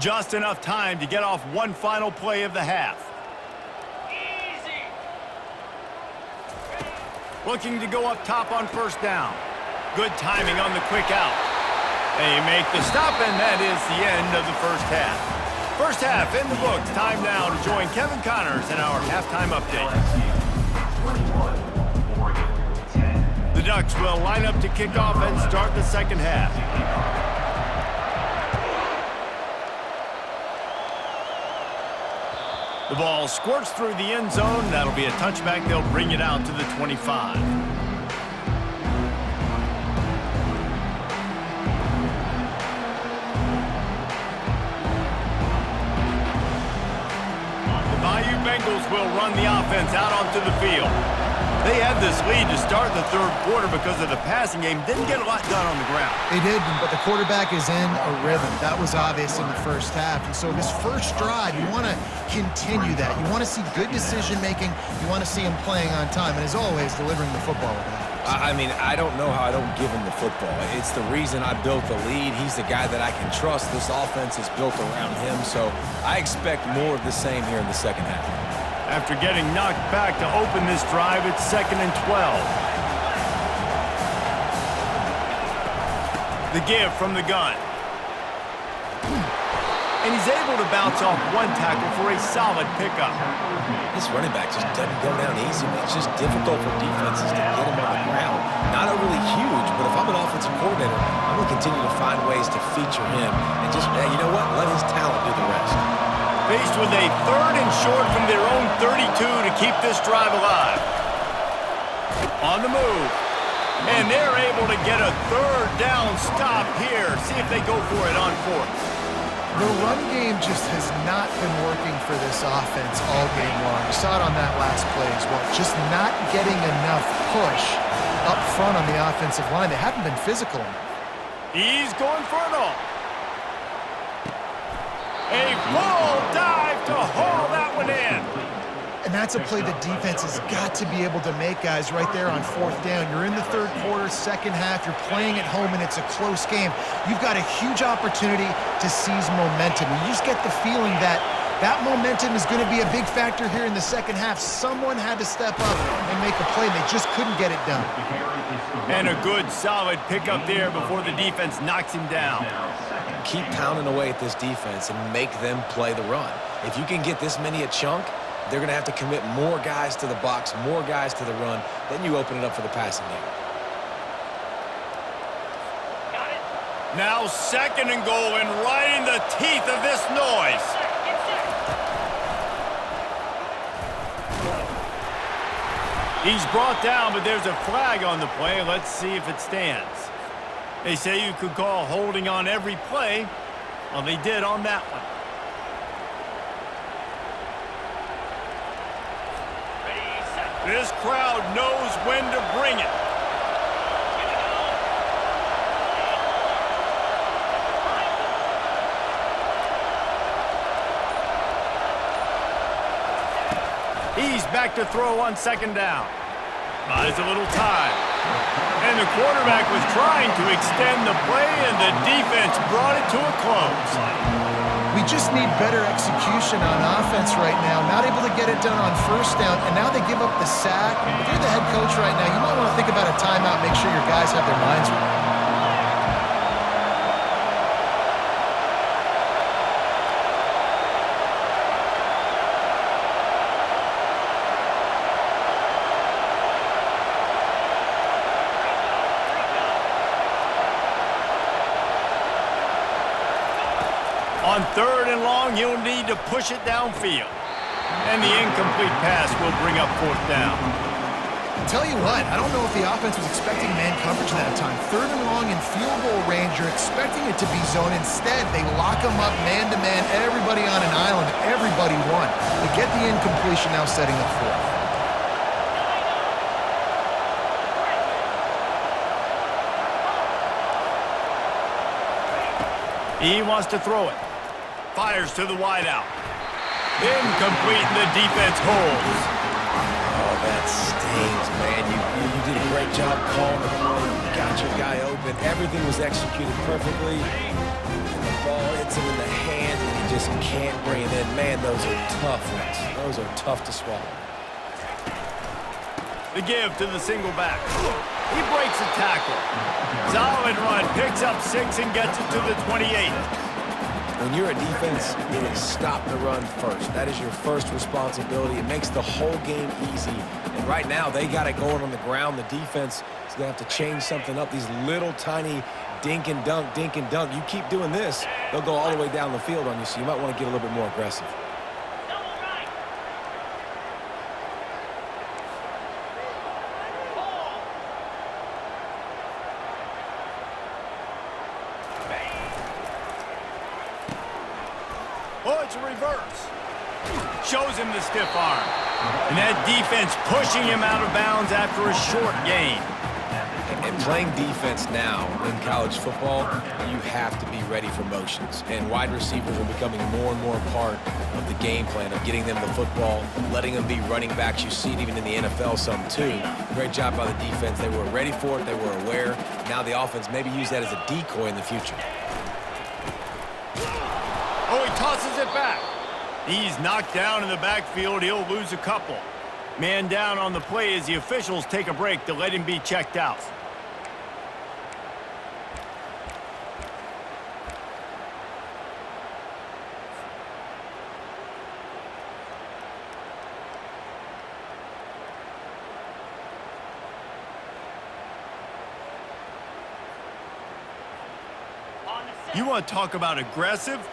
Just enough time to get off one final play of the half. Looking to go up top on first down. Good timing on the quick out. They make the stop, and that is the end of the first half. First half in the books. Time now to join Kevin Connors in our halftime update. The Ducks will line up to kick off and start the second half. The ball squirts through the end zone. That'll be a touchback. They'll bring it out to the 25. The Bayou Bengals will run the offense out onto the field. They had this lead to start the third quarter because of the passing game. Didn't get a lot done on the ground. They did, but the quarterback is in a rhythm. That was obvious in the first half. And so this first drive, you want to continue that. You want to see good decision-making. You want to see him playing on time. And as always, delivering the football with that. I mean, I don't know how I don't give him the football. It's the reason I built the lead. He's the guy that I can trust. This offense is built around him. So I expect more of the same here in the second half. After getting knocked back to open this drive, it's 2nd and 12. The give from the gun. And he's able to bounce off one tackle for a solid pickup. This running back just doesn't go down easy. It's just difficult for defenses to get him on the ground. Not overly huge, but if I'm an offensive coordinator, I'm going to continue to find ways to feature him and just, you know what, let his talent do the rest. Faced with a 3rd and short from their own 32 to keep this drive alive. On the move. And they're able to get a 3rd down stop here. See if they go for it on 4th. The run game just has not been working for this offense all game long. You saw it on that last play as well. Just not getting enough push up front on the offensive line. They haven't been physical enough. He's going for it all. A full dive to haul that one in. And that's a play the defense has got to be able to make, guys, right there on 4th down. You're in the third quarter, second half. You're playing at home, and it's a close game. You've got a huge opportunity to seize momentum. You just get the feeling that that momentum is going to be a big factor here in the second half. Someone had to step up and make a play, and they just couldn't get it done. And a good, solid pickup there before the defense knocks him down. Keep pounding away at this defense and make them play the run. If you can get this many a chunk, they're going to have to commit more guys to the box, more guys to the run. Then you open it up for the passing game. Now 2nd and goal, and right in the teeth of this noise. He's brought down, but there's a flag on the play. Let's see if it stands. They say you could call holding on every play. Well, they did on that one. This crowd knows when to bring it. He's back to throw on 2nd down. Buys a little time. And the quarterback was trying to extend the play, and the defense brought it to a close. We just need better execution on offense right now. Not able to get it done on 1st down, and now they give up the sack. If you're the head coach right now, you might want to think about a timeout, make sure your guys have their minds right. On 3rd and long, he'll need to push it downfield. And the incomplete pass will bring up 4th down. I'll tell you what, I don't know if the offense was expecting man coverage that time. 3rd and long in field goal range, you're expecting it to be zone. Instead, they lock them up man-to-man, everybody on an island, everybody won. They get the incompletion, now setting up 4th. He wants to throw it. Fires to the wideout. Incomplete, and the defense holds. Oh, that stings, man. You did a great job calling the play. You got your guy open. Everything was executed perfectly. And the ball hits him in the hands, and just can't bring it in. Man, those are tough ones. Those are tough to swallow. The give to the single back. He breaks a tackle. Solid run, picks up 6 and gets it to the 28. When you're a defense, it is stop the run first. That is your first responsibility. It makes the whole game easy. And right now, they got it going on the ground. The defense is going to have to change something up. These little tiny dink and dunk, dink and dunk. You keep doing this, they'll go all the way down the field on you, so you might want to get a little bit more aggressive. Oh, it's a reverse. Shows him the stiff arm. And that defense pushing him out of bounds after a short gain. And playing defense now in college football, you have to be ready for motions. And wide receivers are becoming more and more a part of the game plan of getting them the football, letting them be running backs. You see it even in the NFL some too. Great job by the defense. They were ready for it. They were aware. Now the offense maybe use that as a decoy in the future. Oh, he tosses it back. He's knocked down in the backfield. He'll lose a couple. Man down on the play as the officials take a break to let him be checked out. You want to talk about aggressive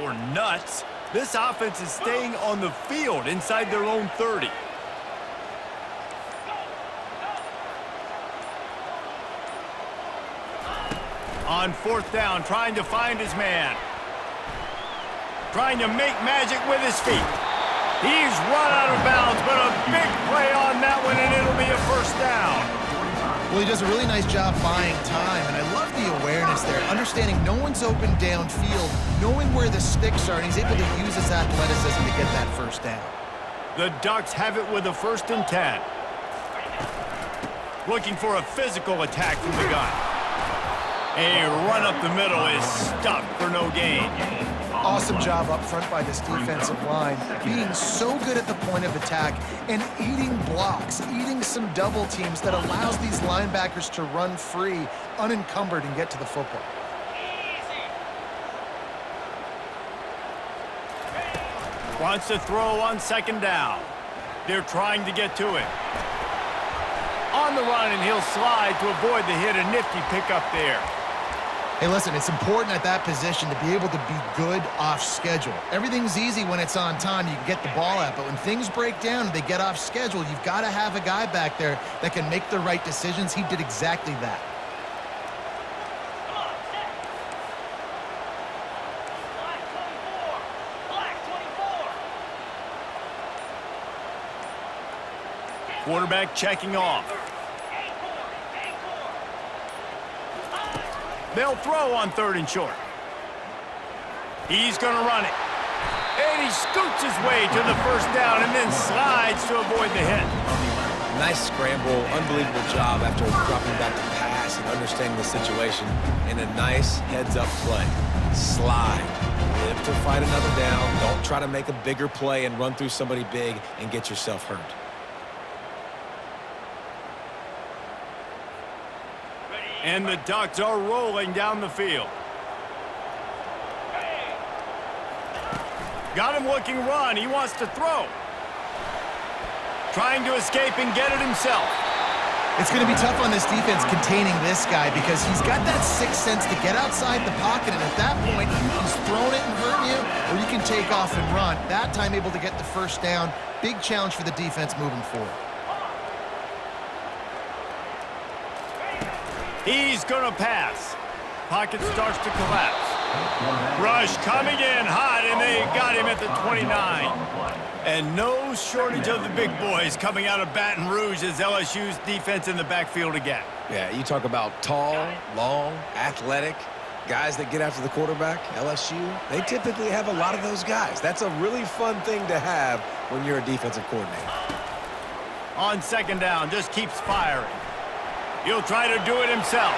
or nuts? This offense is staying on the field inside their own 30. On 4th down, trying to find his man. Trying to make magic with his feet. He's run out of bounds, but a big play on that one, and it'll be a first down. Well, he does a really nice job buying time, and I love the awareness there, understanding no one's open downfield, knowing where the sticks are, and he's able to use his athleticism to get that first down. The Ducks have it with a 1st and 10. Looking for a physical attack from the gun. A run up the middle is stuffed for no gain. Awesome job up front by this defensive line, being so good at the point of attack and eating blocks, eating some double teams that allows these linebackers to run free, unencumbered, and get to the football. Wants to throw on 2nd down. They're trying to get to it. On the run, and he'll slide to avoid the hit. A nifty pickup there. Hey, listen, it's important at that position to be able to be good off schedule. Everything's easy when it's on time. You can get the ball out, but when things break down and they get off schedule, you've got to have a guy back there that can make the right decisions. He did exactly that. Quarterback checking off. They'll throw on 3rd and short. He's going to run it. And he scoots his way to the first down and then slides to avoid the hit. Nice scramble, unbelievable job after dropping back to pass and understanding the situation. And a nice heads-up play. Slide. Live to fight another down. Don't try to make a bigger play and run through somebody big and get yourself hurt. And the Ducks are rolling down the field. Got him looking run. He wants to throw. Trying to escape and get it himself. It's going to be tough on this defense containing this guy because he's got that sixth sense to get outside the pocket, and at that point, he's throwing it and hurting you, or you can take off and run. That time able to get the first down. Big challenge for the defense moving forward. He's going to pass. Pocket starts to collapse. Rush coming in hot, and they got him at the 29. And no shortage of the big boys coming out of Baton Rouge as LSU's defense in the backfield again. Yeah, you talk about tall, long, athletic, guys that get after the quarterback. LSU, they typically have a lot of those guys. That's a really fun thing to have when you're a defensive coordinator. On 2nd down, just keeps firing. He'll try to do it himself.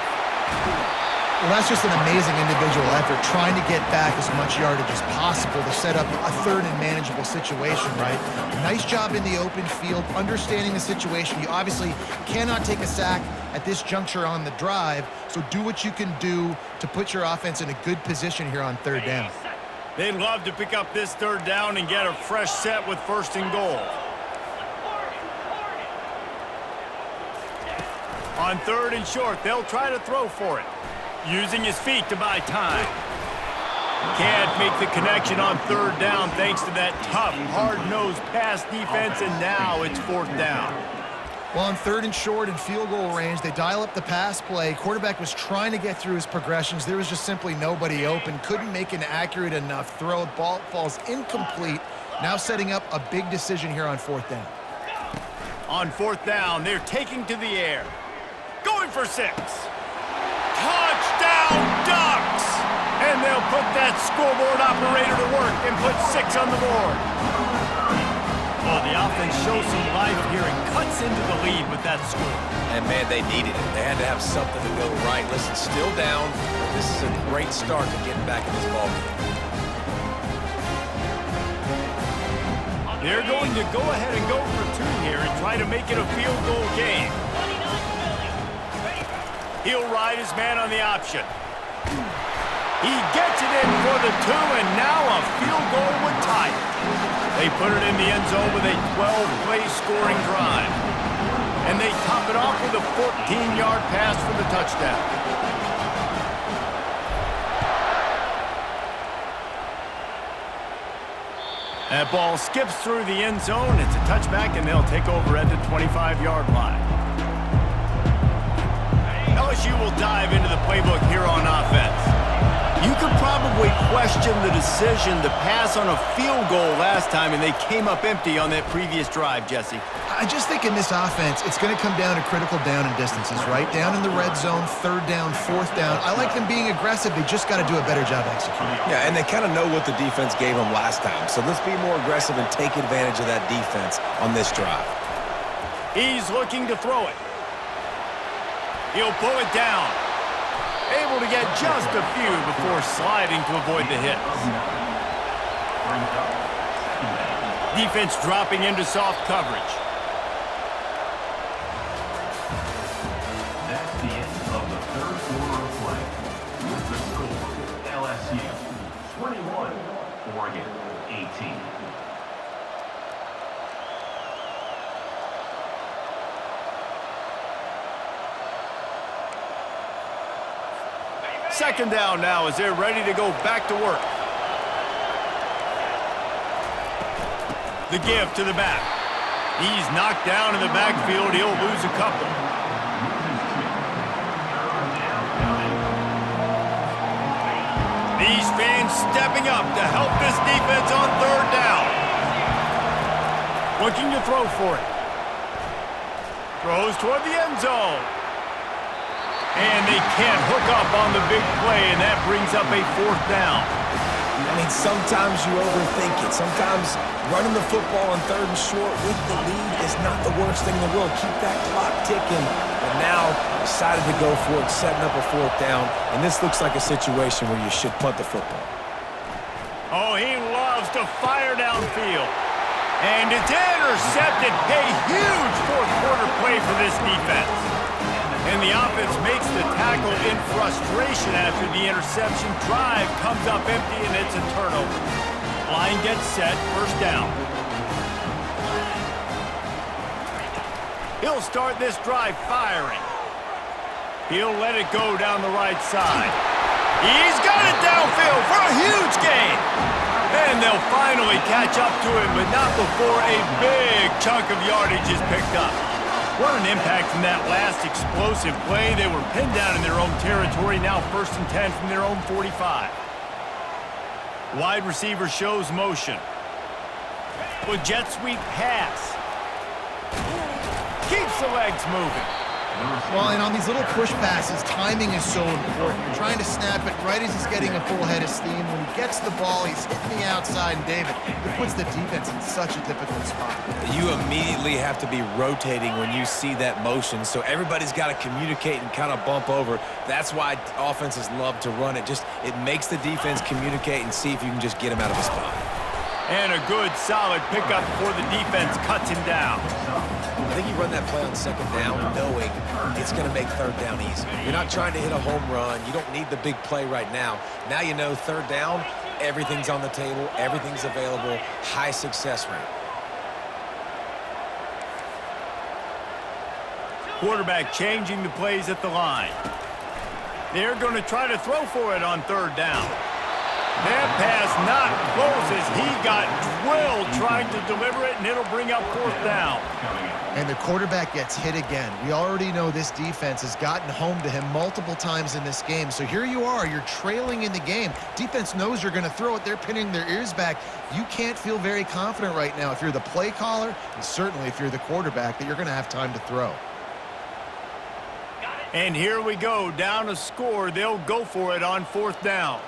Well, that's just an amazing individual effort, trying to get back as much yardage as possible to set up a third and manageable situation, right? Nice job in the open field, understanding the situation. You obviously cannot take a sack at this juncture on the drive, so do what you can do to put your offense in a good position here on third down. They'd love to pick up this third down and get a fresh set with 1st and goal. On 3rd and short, they'll try to throw for it. Using his feet to buy time. Can't make the connection on 3rd down thanks to that tough, hard-nosed pass defense, and now it's 4th down. Well, on 3rd and short and field goal range, they dial up the pass play. Quarterback was trying to get through his progressions. There was just simply nobody open. Couldn't make an accurate enough throw. The ball falls incomplete. Now setting up a big decision here on 4th down. On 4th down, they're taking to the air. Going for 6. Touchdown Ducks! And they'll put that scoreboard operator to work and put 6 on the board. Well, the offense shows some life here and cuts into the lead with that score. And, man, they needed it. They had to have something to go right. Listen, still down, but this is a great start to getting back in this ballgame. They're going to go ahead and go for 2 here and try to make it a field goal game. He'll ride his man on the option. He gets it in for the 2, and now a field goal would tie it. They put it in the end zone with a 12-play scoring drive. And they top it off with a 14-yard pass for the touchdown. That ball skips through the end zone. It's a touchback, and they'll take over at the 25-yard line. LSU will dive into the playbook here on offense. You could probably question the decision to pass on a field goal last time, and they came up empty on that previous drive, Jesse. I just think in this offense, it's going to come down to critical down and distances, right? Down in the red zone, 3rd down, 4th down. I like them being aggressive. They just got to do a better job executing. Yeah, and they kind of know what the defense gave them last time. So let's be more aggressive and take advantage of that defense on this drive. He's looking to throw it. He'll pull it down. Able to get just a few before sliding to avoid the hits. Defense dropping into soft coverage. That's the end of the 3rd quarter of play. With the score, LSU 21, Oregon 18. Second down now as they're ready to go back to work. The give to the back. He's knocked down in the backfield. He'll lose a couple. These fans stepping up to help this defense on 3rd down. Looking to throw for it. Throws toward the end zone. And they can't hook up on the big play, and that brings up a 4th down. I mean, sometimes you overthink it. Sometimes running the football on 3rd and short with the lead is not the worst thing in the world. Keep that clock ticking. But now decided to go for it, setting up a 4th down. And this looks like a situation where you should punt the football. Oh, he loves to fire downfield. And it's intercepted. A huge 4th quarter play for this defense. And the offense makes the tackle in frustration after the interception. Drive comes up empty, and it's a turnover. Line gets set, 1st down. He'll start this drive firing. He'll let it go down the right side. He's got it downfield for a huge gain. And they'll finally catch up to him, but not before a big chunk of yardage is picked up. What an impact from that last explosive play. They were pinned down in their own territory, now 1st and 10 from their own 45. Wide receiver shows motion. With jet sweep pass. Keeps the legs moving. Well, and on these little push passes, timing is so important. You're trying to snap it right as he's getting a full head of steam. When he gets the ball, he's hitting the outside, and David, it puts the defense in such a difficult spot. You immediately have to be rotating when you see that motion, so everybody's got to communicate and kind of bump over. That's why offenses love to run it. It makes the defense communicate and see if you can just get him out of a spot. And a good, solid pickup before the defense cuts him down. I think you run that play on second down knowing it's going to make third down easy. You're not trying to hit a home run. You don't need the big play right now. Now you know third down, everything's on the table, everything's available, high success rate. Quarterback changing the plays at the line. They're going to try to throw for it on third down. That pass not close as he got drilled trying to deliver it, and it'll bring up fourth down. And the quarterback gets hit again. We already know this defense has gotten home to him multiple times in this game. So here you are, you're trailing in the game. Defense knows you're going to throw it. They're pinning their ears back. You can't feel very confident right now if you're the play caller, and certainly if you're the quarterback, that you're going to have time to throw. And here we go, down a score. They'll go for it on fourth down.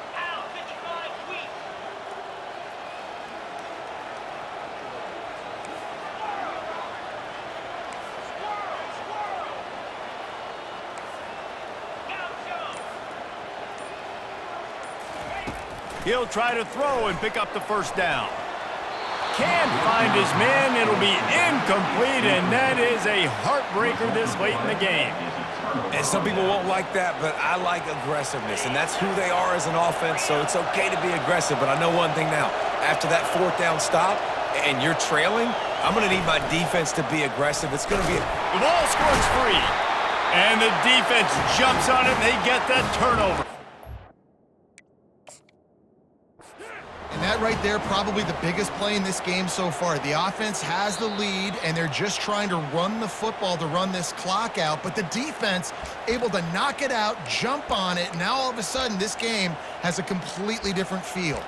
He'll try to throw and pick up the first down. Can't find his man. It'll be incomplete, and that is a heartbreaker this late in the game. And some people won't like that, but I like aggressiveness, and that's who they are as an offense, so it's okay to be aggressive. But I know one thing now. After that fourth down stop and you're trailing, I'm going to need my defense to be aggressive. It's going to be The ball scores free, and the defense jumps on it, and they get that turnover. And that right there, probably the biggest play in this game so far. The offense has the lead, and they're just trying to run the football to run this clock out. But the defense able to knock it out, jump on it. Now all of a sudden, this game has a completely different feel.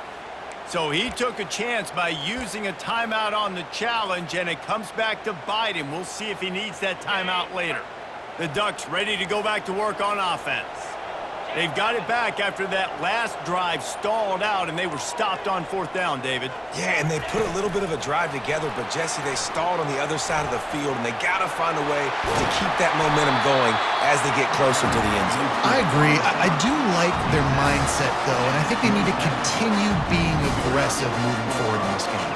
So he took a chance by using a timeout on the challenge, and it comes back to bite him. We'll see if he needs that timeout later. The Ducks ready to go back to work on offense. They've got it back after that last drive stalled out, and they were stopped on fourth down, David. Yeah, and they put a little bit of a drive together, but, Jesse, they stalled on the other side of the field, and they got to find a way to keep that momentum going as they get closer to the end zone. I agree. I do like their mindset, though, and I think they need to continue being aggressive moving forward in this game.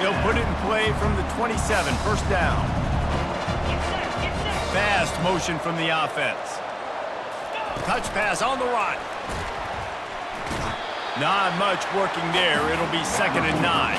They'll put it in play from the 27, first down. Fast motion from the offense. Touch pass on the run. Not much working there. It'll be 2nd and 9.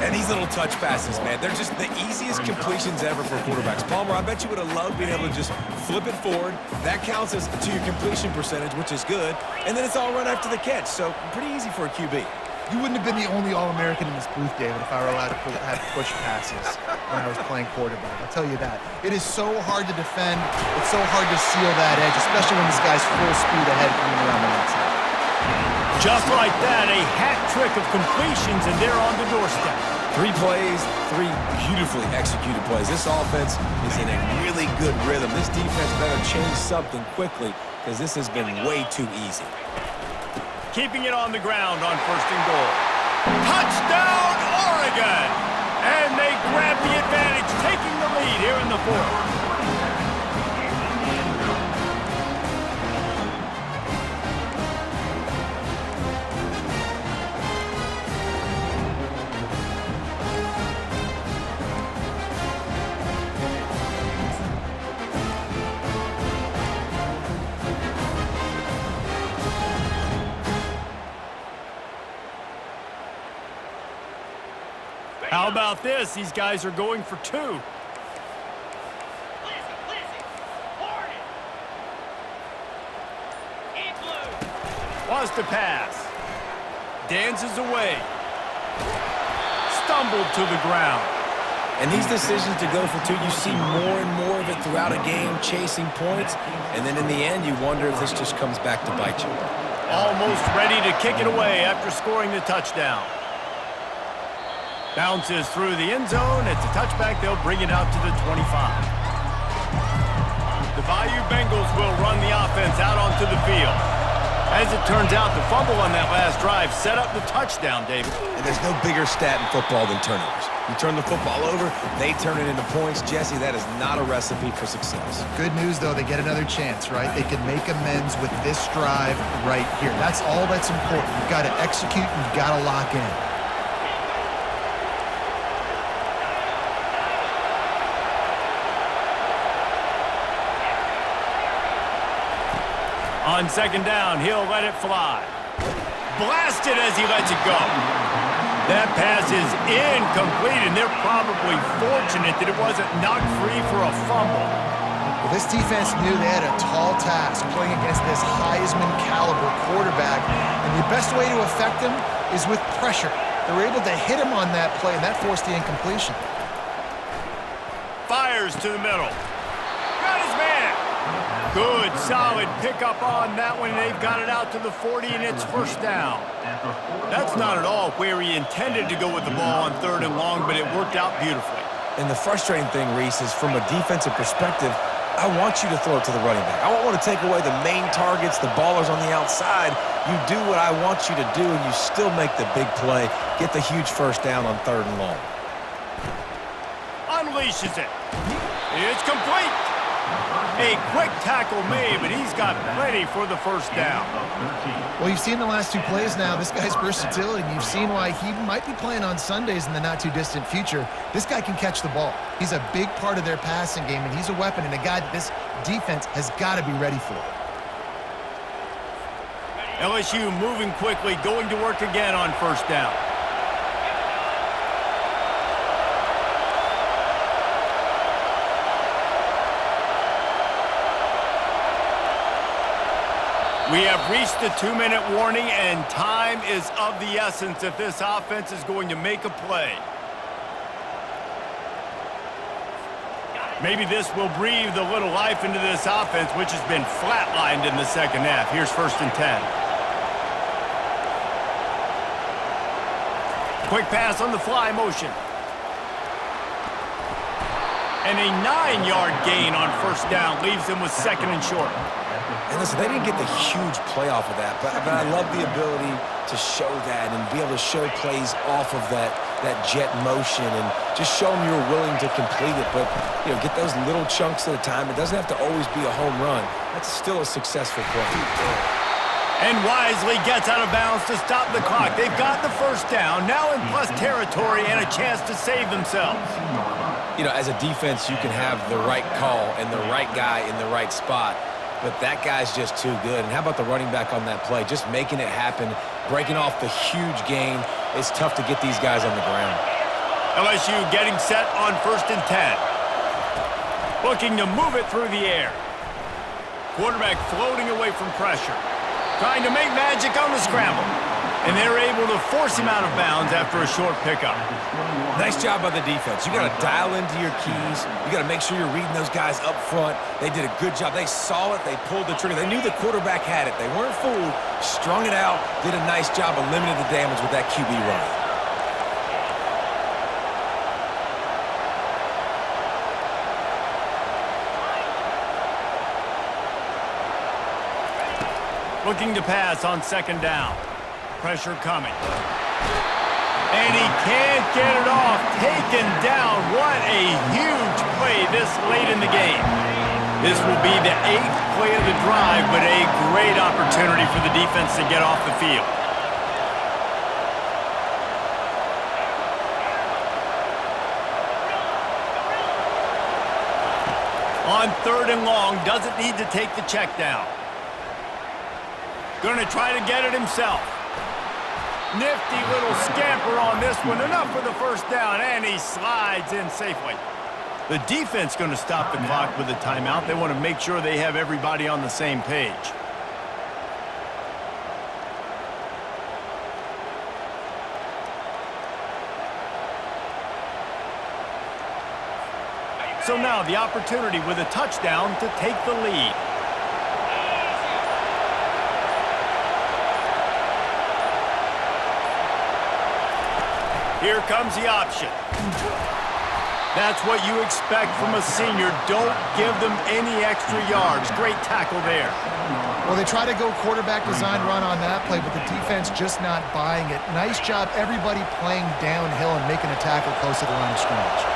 And these little touch passes, man, they're just the easiest completions ever for quarterbacks. Palmer, I bet you would have loved being able to just flip it forward. That counts as to your completion percentage, which is good. And then it's all run after the catch, so pretty easy for a QB. You wouldn't have been the only All-American in this booth, David, if I were allowed to have push passes when I was playing quarterback. I'll tell you that. It is so hard to defend. It's so hard to seal that edge, especially when this guy's full speed ahead coming around the outside. Just like that, a hat trick of completions, and they're on the doorstep. 3 plays, 3 beautifully executed plays. This offense is in a really good rhythm. This defense better change something quickly because this has been way too easy. Keeping it on the ground on 1st and goal. Touchdown, Oregon! And they grab the advantage, taking the lead here in the 4th. How about this? These guys are going for 2. Wants to pass. Dances away. Stumbled to the ground. And these decisions to go for 2, you see more and more of it throughout a game, chasing points. And then in the end, you wonder if this just comes back to bite you. Almost ready to kick it away after scoring the touchdown. Bounces through the end zone. It's a touchback. They'll bring it out to the 25. The Bayou Bengals will run the offense out onto the field. As it turns out, the fumble on that last drive set up the touchdown, David. And there's no bigger stat in football than turnovers. You turn the football over, they turn it into points. Jesse, that is not a recipe for success. Good news, though, they get another chance, right? They can make amends with this drive right here. That's all that's important. You've got to execute, and you've got to lock in. On second down, he'll let it fly. Blasted as he lets it go. That pass is incomplete, and they're probably fortunate that it wasn't knocked free for a fumble. Well, this defense knew they had a tall task playing against this Heisman-caliber quarterback, and the best way to affect him is with pressure. They were able to hit him on that play, and that forced the incompletion. Fires to the middle. Got his man. Good, solid pickup on that one. They've got it out to the 40, and it's first down. That's not at all where he intended to go with the ball on third and long, but it worked out beautifully. And the frustrating thing, Reese, is from a defensive perspective, I want you to throw it to the running back. I don't want to take away the main targets, the ballers on the outside. You do what I want you to do, and you still make the big play, get the huge first down on third and long. Unleashes it. It's complete. A quick tackle made, but he's got plenty for the first down. Well, you've seen the last two plays now. This guy's versatility. You've seen why he might be playing on Sundays in the not-too-distant future. This guy can catch the ball. He's a big part of their passing game, and he's a weapon and a guy that this defense has got to be ready for. LSU moving quickly, going to work again on first down. We have reached the 2-minute warning, and time is of the essence if this offense is going to make a play. Maybe this will breathe a little life into this offense, which has been flatlined in the second half. Here's first and 10. Quick pass on the fly motion. And a 9-yard gain on first down leaves them with second and short. And listen, they didn't get the huge play off of that, but I love the ability to show that and be able to show plays off of that jet motion and just show them you're willing to complete it. But, you know, get those little chunks at a time. It doesn't have to always be a home run. That's still a successful play. And wisely gets out of bounds to stop the clock. They've got the first down, now in plus territory and a chance to save themselves. You know, as a defense, you can have the right call and the right guy in the right spot. But that guy's just too good. And how about the running back on that play? Just making it happen, breaking off the huge gain. It's tough to get these guys on the ground. LSU getting set on first and 10. Looking to move it through the air. Quarterback floating away from pressure. Trying to make magic on the scramble. And they're able to force him out of bounds after a short pickup. Nice job by the defense. You got to dial into your keys. You got to make sure you're reading those guys up front. They did a good job. They saw it. They pulled the trigger. They knew the quarterback had it. They weren't fooled. Strung it out. Did a nice job of limiting the damage with that QB run. Looking to pass on second down. Pressure coming. And he can't get it off. Taken down. What a huge play this late in the game. This will be the 8th play of the drive, but a great opportunity for the defense to get off the field. On third and long, doesn't need to take the check down. Going to try to get it himself. Nifty little scamper on this one. Enough for the first down, and he slides in safely. The defense going to stop the clock with a timeout. They want to make sure they have everybody on the same page. So now the opportunity with a touchdown to take the lead. Here comes the option. That's what you expect from a senior. Don't give them any extra yards. Great tackle there. Well, they try to go quarterback design run on that play, but the defense just not buying it. Nice job, everybody playing downhill and making a tackle close to the line of scrimmage.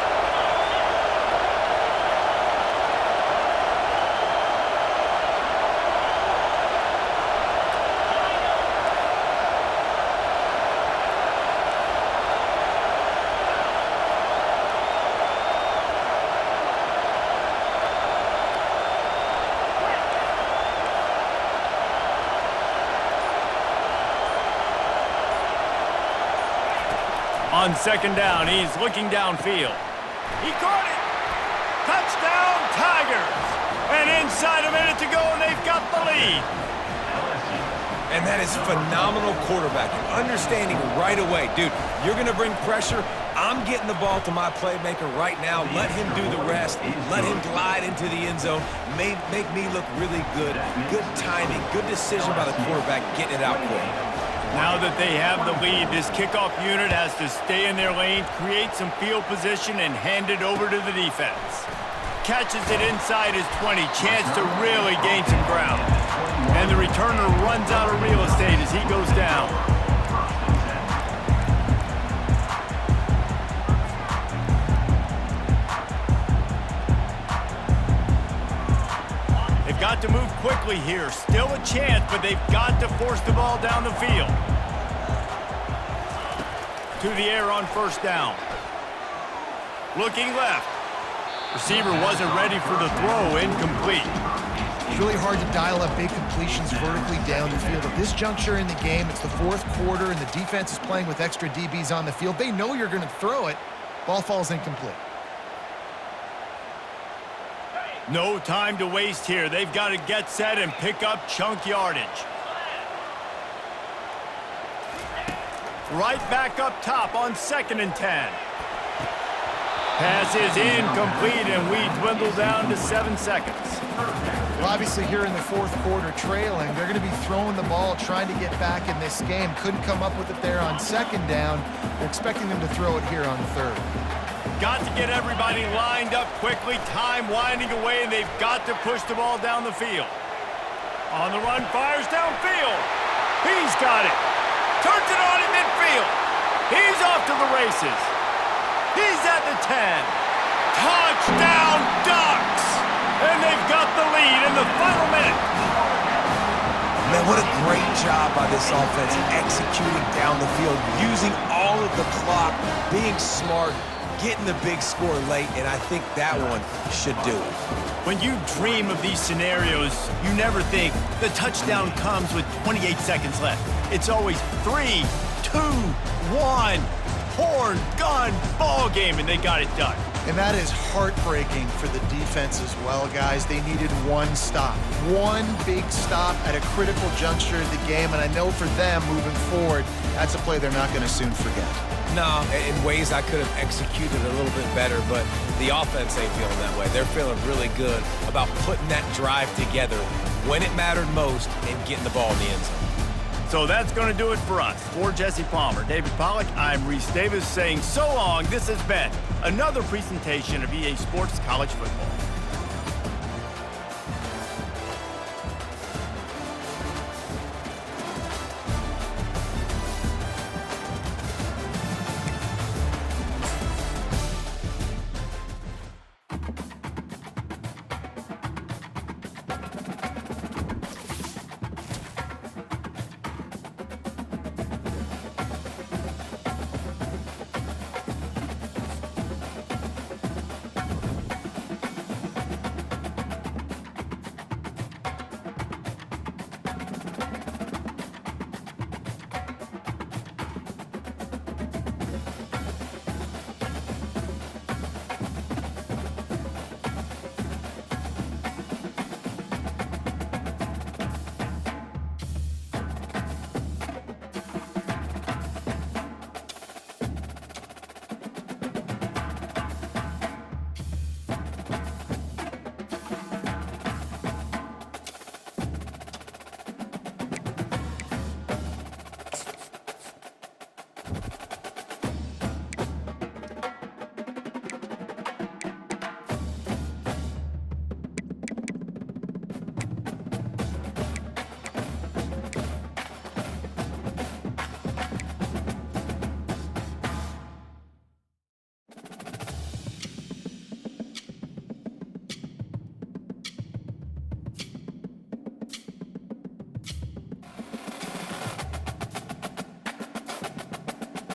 On second down, he's looking downfield. He caught it! Touchdown, Tigers! And inside a minute to go, and they've got the lead. And that is phenomenal quarterbacking. Understanding right away, dude, you're going to bring pressure. I'm getting the ball to my playmaker right now. Let him do the rest. Let him glide into the end zone. Make me look really good. Good timing, good decision by the quarterback, getting it out quick. Now that they have the lead, this kickoff unit has to stay in their lane, create some field position, and hand it over to the defense. Catches it inside his 20, chance to really gain some ground. And the returner runs out of real estate as he goes down. They've got to move quickly here. Still a chance, but they've got to force the ball down the field. To the air on first down. Looking left. Receiver wasn't ready for the throw. Incomplete. It's really hard to dial up big completions vertically down the field. At this juncture in the game, it's the fourth quarter, and the defense is playing with extra DBs on the field. They know you're going to throw it. Ball falls incomplete. No time to waste here. They've got to get set and pick up chunk yardage. Right back up top on 2nd and 10. Pass is incomplete, and we dwindle down to 7 seconds. Well, obviously here in the fourth quarter trailing, they're going to be throwing the ball, trying to get back in this game. Couldn't come up with it there on 2nd down. They're expecting them to throw it here on 3rd. Got to get everybody lined up quickly. Time winding away, and they've got to push the ball down the field. On the run, fires downfield. He's got it. Turns it on in midfield. He's off to the races. He's at the 10. Touchdown, Ducks! And they've got the lead in the final minute. Man, what a great job by this offense executing down the field, using all of the clock, being smart, getting the big score late, and I think that one should do it. When you dream of these scenarios, you never think the touchdown comes with 28 seconds left. It's always 3, 2, 1, horn, gun, ball game, and they got it done. And that is heartbreaking for the defense as well, guys. They needed one stop, one big stop at a critical juncture of the game, and I know for them moving forward, that's a play they're not going to soon forget. No, in ways I could have executed a little bit better, but the offense ain't feeling that way. They're feeling really good about putting that drive together when it mattered most and getting the ball in the end zone. So that's going to do it for us. For Jesse Palmer, David Pollack, I'm Reese Davis saying so long. This has been another presentation of EA Sports College Football.